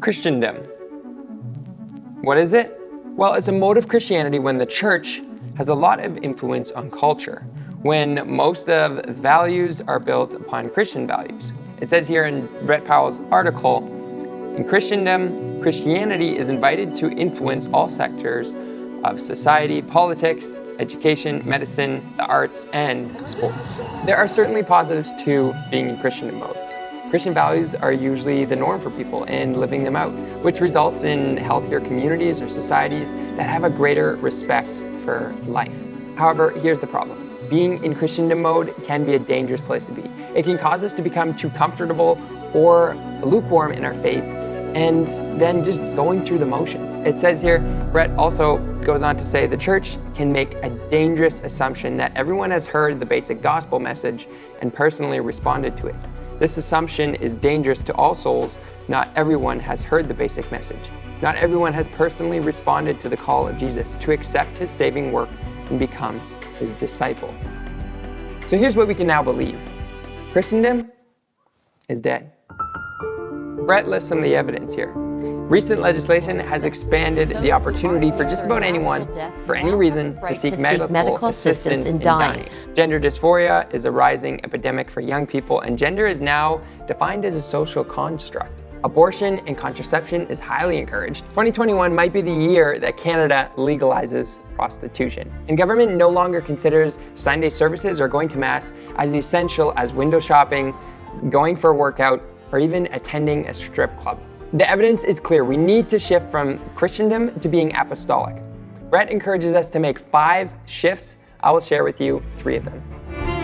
Christendom. What is it? Well, it's a mode of Christianity when the church has a lot of influence on culture, when most of the values are built upon Christian values. It says here in Brett Powell's article, in Christendom, Christianity is invited to influence all sectors of society, politics, education, medicine, the arts, and sports. There are certainly positives to being in Christendom mode. Christian values are usually the norm for people and living them out, which results in healthier communities or societies that have a greater respect for life. However, here's the problem. Being in Christendom mode can be a dangerous place to be. It can cause us to become too comfortable or lukewarm in our faith and then just going through the motions. It says here, Brett also goes on to say, the church can make a dangerous assumption that everyone has heard the basic gospel message and personally responded to it. This assumption is dangerous to all souls. Not everyone has heard the basic message. Not everyone has personally responded to the call of Jesus to accept his saving work and become his disciple. So here's what we can now believe. Christendom is dead. Brett lists some of the evidence here. Recent legislation has expanded the opportunity for just about anyone, for any reason, to seek medical assistance in dying. Gender dysphoria is a rising epidemic for young people, and gender is now defined as a social construct. Abortion and contraception is highly encouraged. 2021 might be the year that Canada legalizes prostitution. And government no longer considers Sunday services or going to Mass as essential as window shopping, going for a workout, or even attending a strip club. The evidence is clear. We need to shift from Christendom to being apostolic. Brett encourages us to make 5 shifts. I will share with you 3 of them.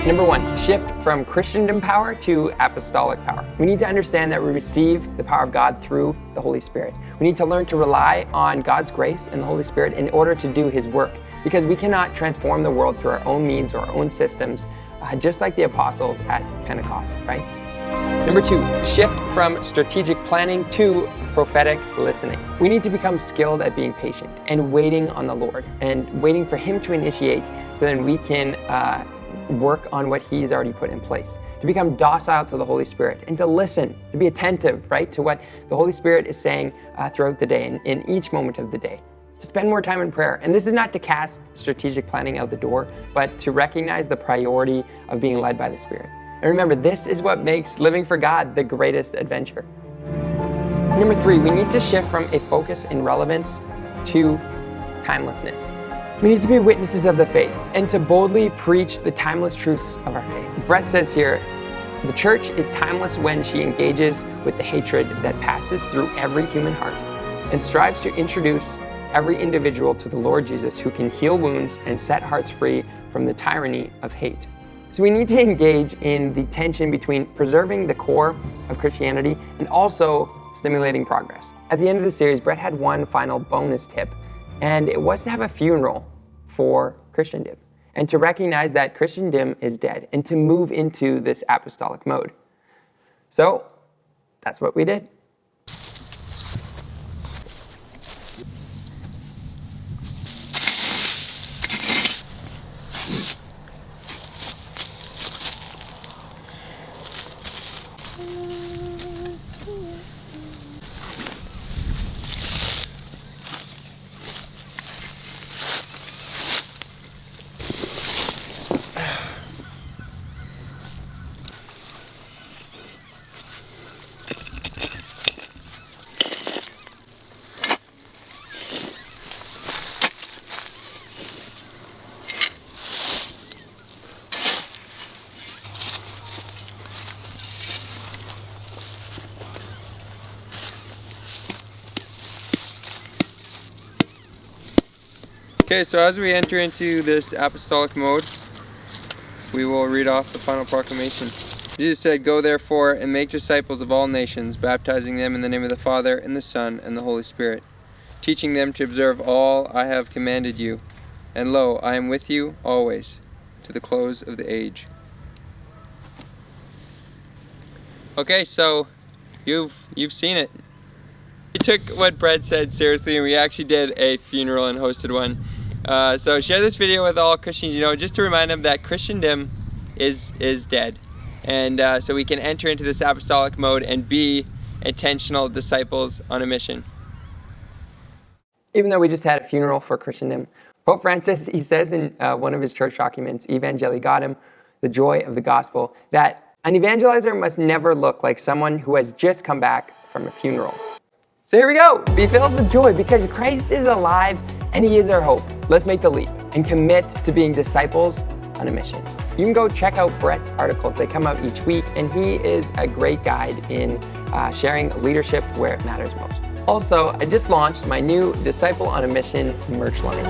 Number 1, shift from Christendom power to apostolic power. We need to understand that we receive the power of God through the Holy Spirit. We need to learn to rely on God's grace and the Holy Spirit in order to do his work, because we cannot transform the world through our own means or our own systems, just like the apostles at Pentecost, right? Number 2, shift from strategic planning to prophetic listening. We need to become skilled at being patient and waiting on the Lord and waiting for him to initiate so then we can work on what he's already put in place. To become docile to the Holy Spirit and to listen, to be attentive, right, to what the Holy Spirit is saying throughout the day and in each moment of the day. To spend more time in prayer. And this is not to cast strategic planning out the door, but to recognize the priority of being led by the Spirit. And remember, this is what makes living for God the greatest adventure. Number 3, we need to shift from a focus in relevance to timelessness. We need to be witnesses of the faith and to boldly preach the timeless truths of our faith. Brett says here, the church is timeless when she engages with the hatred that passes through every human heart and strives to introduce every individual to the Lord Jesus, who can heal wounds and set hearts free from the tyranny of hate. So we need to engage in the tension between preserving the core of Christianity and also stimulating progress. At the end of the series, Brett had one final bonus tip, and it was to have a funeral for Christendom and to recognize that Christendom is dead and to move into this apostolic mode. So that's what we did. Okay, so as we enter into this apostolic mode, we will read off the final proclamation. Jesus said, "Go therefore and make disciples of all nations, baptizing them in the name of the Father, and the Son, and the Holy Spirit, teaching them to observe all I have commanded you. And lo, I am with you always, to the close of the age." Okay, so you've seen it. We took what Brett said seriously, and we actually did a funeral and hosted one. So share this video with all Christians you know, just to remind them that Christendom is dead. And so we can enter into this apostolic mode and be intentional disciples on a mission. Even though we just had a funeral for Christendom, Pope Francis, he says in one of his church documents, Evangelization, the joy of the gospel, that an evangelizer must never look like someone who has just come back from a funeral. So here we go. Be filled with joy because Christ is alive and he is our hope. Let's make the leap and commit to being disciples on a mission. You can go check out Brett's articles. They come out each week, and he is a great guide in sharing leadership where it matters most. Also, I just launched my new Disciple on a Mission merch line,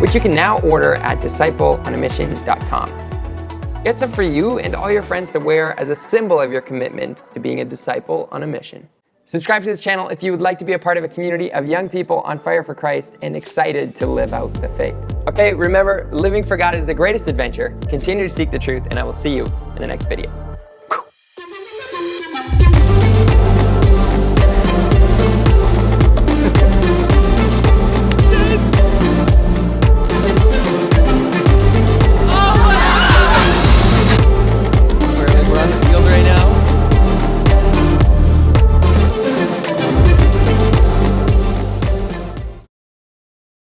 which you can now order at discipleonamission.com. Get some for you and all your friends to wear as a symbol of your commitment to being a disciple on a mission. Subscribe to this channel if you would like to be a part of a community of young people on fire for Christ and excited to live out the faith. Okay, remember, living for God is the greatest adventure. Continue to seek the truth, and I will see you in the next video.